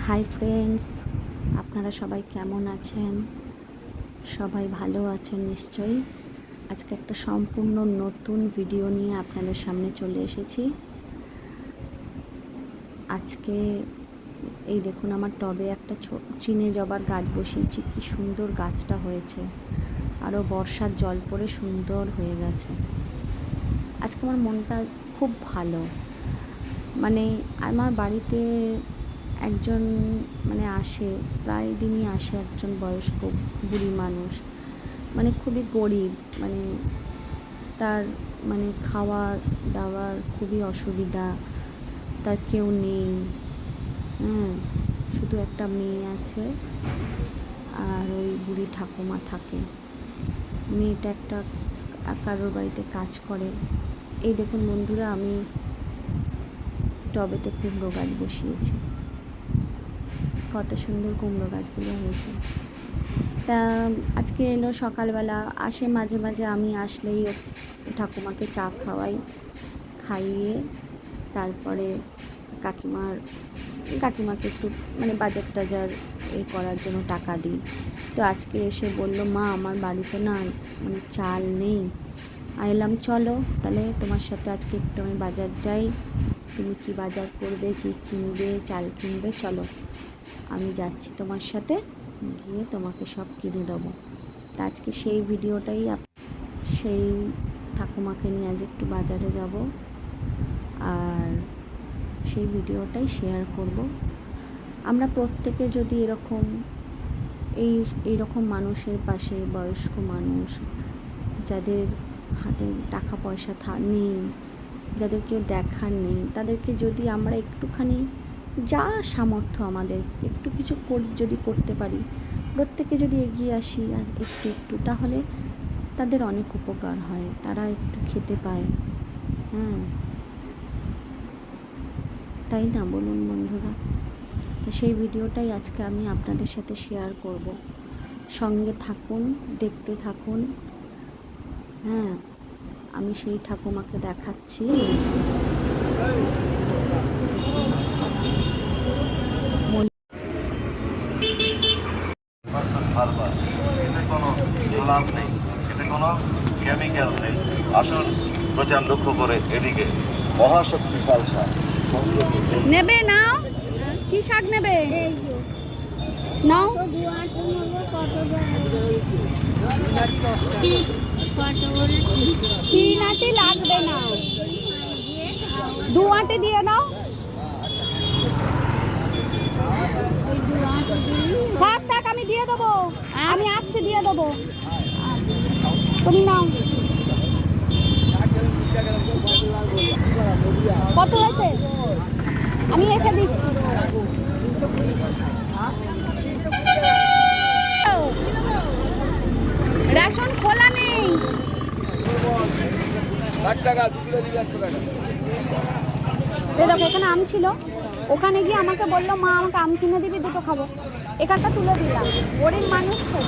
Hi friends, আপনারা সবাই কেমন আছেন? সবাই ভালো আছেন নিশ্চয়ই। আজকে একটা সম্পূর্ণ নতুন ভিডিও নিয়ে আপনাদের সামনে চলে এসেছি। আজকে এই দেখুন, আমার টবে একটা চিনে জবার গাছ বসিয়েছি। কি সুন্দর গাছটা হয়েছে, আরও বর্ষার জল পড়ে সুন্দর হয়ে গেছে। আজকে আমার মনটা খুব ভালো। মানে আমার বাড়িতে একজন আসে, প্রায় দিনই আসে একজন বয়স্ক বুড়ি মানুষ, খুবই গরিব, তার খাওয়ার দাওয়ার খুবই অসুবিধা, তার কেউ নেই। শুধু একটা মেয়ে আছে, আর ওই বুড়ি ঠাকুমা থাকে। মেয়েটা একটা কারোর বাড়িতে কাজ করে। এই দেখুন বন্ধুরা, আমি টবেতে কুমড়ো গাছ বসিয়েছি। কত সুন্দর কুমড়ো গাছগুলো হয়েছে। তা আজকে এলো সকালবেলা, আসে মাঝে মাঝে, আমি আসলেই ঠাকুমাকে চা খাইয়ে তারপরে কাকিমাকে একটু বাজার টাজার করার জন্য টাকা দিই। তো আজকে এসে বলল, মা আমার বাড়িতে না চাল নেই। আমি এলাম, চলো তাহলে তোমার সাথে আজকে একটু আমি বাজার যাই। তুমি কি বাজার করবে, কি কিনবে, চাল কিনবে, চলো আমি যাচ্ছি তোমার সাথে, গিয়ে তোমাকে সব কিনে দেবো। তা আজকে সেই ভিডিওটাই, সেই ঠাকুমাকে নিয়ে আজ একটু বাজারে যাব, আর সেই ভিডিওটাই শেয়ার করব। আমরা প্রত্যেকে যদি এরকম এইরকম মানুষের পাশে, বয়স্ক মানুষ যাদের হাতে টাকা পয়সা নেই, যাদের কেউ দেখার নেই, তাদেরকে যদি আমরা একটুখানি, যা সামর্থ্য আমাদের, একটু কিছু যদি করতে পারি, প্রত্যেকে যদি এগিয়ে আসি আর একটু, তাহলে তাদের অনেক উপকার হয়, তারা একটু খেতে পায়। তাই না, বলুন বন্ধুরা? তো সেই ভিডিওটাই আজকে আমি আপনাদের সাথে শেয়ার করব। সঙ্গে থাকুন, দেখতে থাকুন। আমি সেই ঠাকুমাকে দেখাচ্ছি। কেমিক্যাল নেই। আসুন প্রচার লক্ষ্য করে এদিকে মহাশক্তিশাল শাক নেবে, নাও। কি শাক নেবে? নাও। তিন আটি লাগবে না, 2 আটি দিয়ে দাও। থাক আমি দিয়ে দেবো, আমি আসছি, দিয়ে দেবো, তুমি নাও। কত হয়েছে? আমি এসে দিচ্ছি। রেশন খোলা নেই। দেখো, ওখানে আম ছিল, ওখানে গিয়ে আমাকে বললো, মা আমাকে আম কিনে দিবি, 2টো খাবো। এখানটা তুলে দিলাম, গরিব মানুষ তো।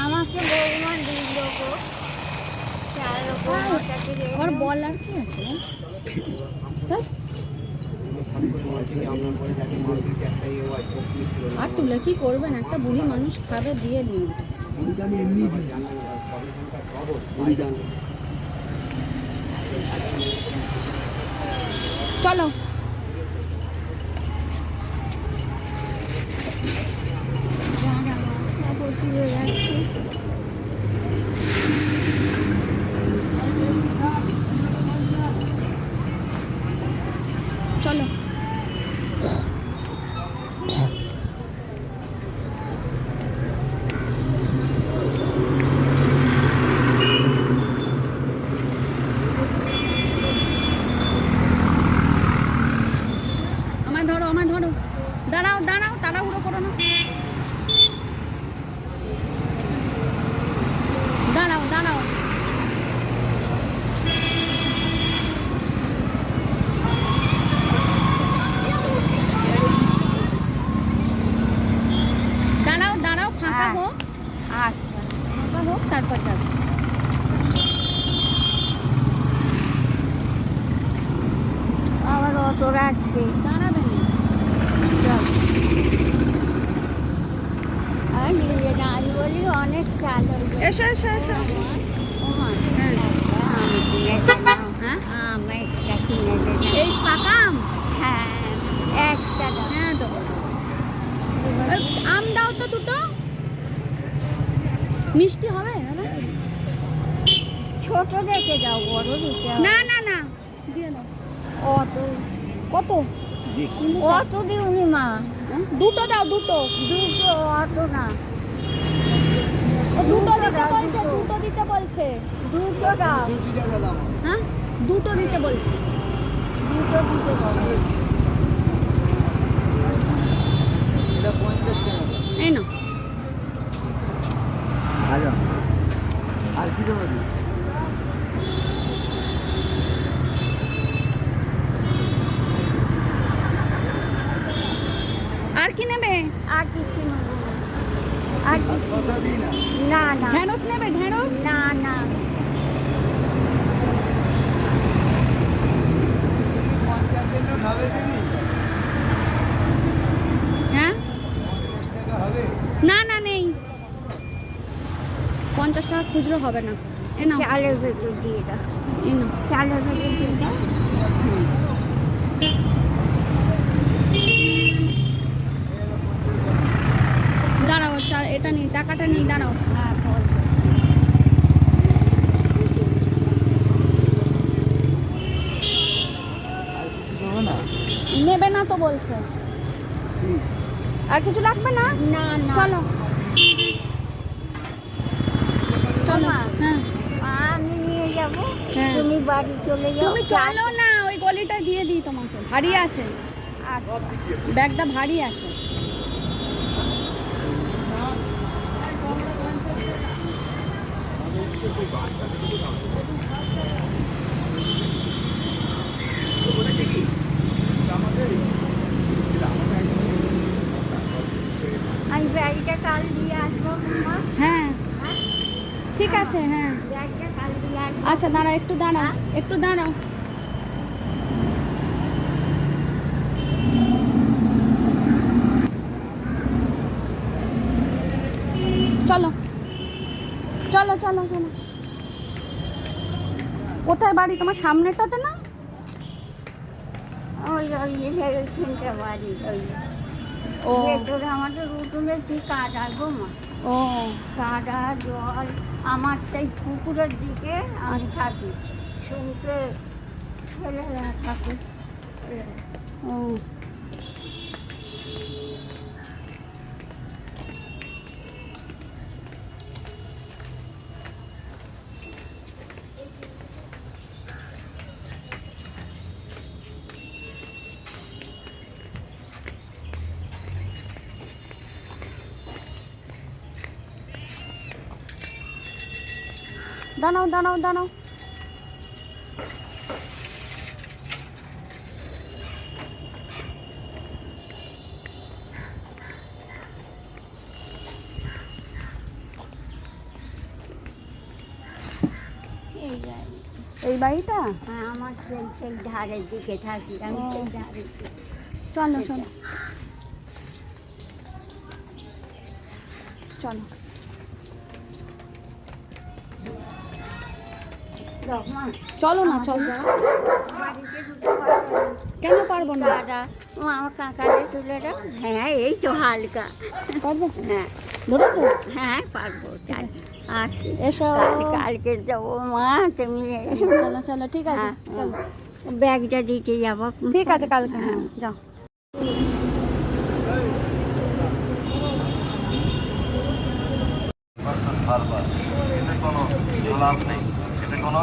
আমাকে বৌমা দিল গো, ওর বলার কি আছে? আর তুলে কি করবেন, একটা বুড়ি মানুষ খাবে, দিয়ে দিন। চলো চলো। আমায় ধরো, দাঁড়াও, তাড়াহুড়ো করো না, দাঁড়াও। ফাঁকা হোক, আচ্ছা ফাঁকা হোক তারপর যাবে। আবার অটোরা আসছে। দাঁড়াবে না। আর নিয়ে না আমি বলি অনেক চাল হয়ে যায়। এসো এসো এসো এসো। ওমা, হ্যাঁ আমি কিনে দিলাম। হ্যাঁ আমি একটা কিনে দিলাম। এই পাকা আম। হ্যাঁ একটা দাও। হ্যাঁ তো আম দাও তো দুটো। মিষ্টি হবে দাদা? ছোট দেখে দাও, বড় দিতে হবে। না না না দিয়ে দাও। অত কত? অত দিওনি মা, হ্যাঁ? দুটো দাও দুটো। দুটো অত না, ও দুটো দিতে দাও, বলছে, দুটো। দুটো দিতে বলছে। দুটো দাও, হ্যাঁ দুটো দিতে বলছে। দুটো দিতে বলো। এটা 50 টাকা দাম। এই না ভালো। আর কি দেবো? আর কি নেবে? আর কিছু নেবো না। আর কিছু শশা দিই না। না না ঢেঁড়স নেবে? ঢেঁড়স? না না 50 এর নোট হবে দিদি? হ্যাঁ 50 টাকা হবে? না না নেই, 50 টাকা খুচরো হবে না। এ নাও চালের ভেতর দিয়ে দাও, এ নাও। চালের ভেতর দিয়ে দাও। দাঁড়াও এটা নেই, টাকাটা নেই, দাঁড়াও। হ্যাঁ বল। আর কিছু দেবো না? নেবে না তো বলছে। কি? আর কিছু লাগবে না? না না চলো চলো। মা। হ্যাঁ আমি নিয়ে যাব, হ্যাঁ। তুমি বাড়ি চলে যাও। তুমি চলো না, ওই গলিটা দিয়ে দিই তোমাকে। ভারী আছে আচ্ছা। ব্যাগটা, ভারী আছে। আমি ব্যাগটা কাল দিয়ে আসবো মা। হ্যাঁ ঠিক আছে। হ্যাঁ ব্যাগটা কাল দিয়ে আসবো। আচ্ছা দাঁড়াও, একটু দাঁড়াও, একটু দাঁড়াও। চলো চলো চলো চলো। কোথায় বাড়ি তোমার? সামনেটাতে না? ওই ওই ওইখানটা বাড়ি ওই ও ভেতরে আমাদের উঠোনে কি কাদা গো মা, ও কাদা জল। আমার সেই পুকুরের দিকে আমি আচ্ছা। থাকি, শুনতে ছেলেরা থাকে। ও দাঁড়াও দাঁড়াও দাঁড়াও। এই বাড়ি। এই বাড়িটা? হ্যাঁ, আমার সেই ধারের দিকে থাকি আমি, ও। সেই ধারের দিকে। চলো চলো চলো। যাও মা, চলো না চলো। বাড়িতে ঢুকতে পারবে না। কেন পারবো না? দাদা ও আমার কাকারে তুলে দাও। হ্যাঁ এই তো হালকা। পারবো? হ্যাঁ ধরেছো? হ্যাঁ পারবো, চাই আসি। এসো। কালকে যাবো মা, তুমি চলো চলো ঠিক আছে হ্যাঁ, চলো। ব্যাগটা দিতে যাবো। ঠিক আছে কালকে। হ্যাঁ যাও। বারবার এতে কোনো লাভ নেই, এতে কোনো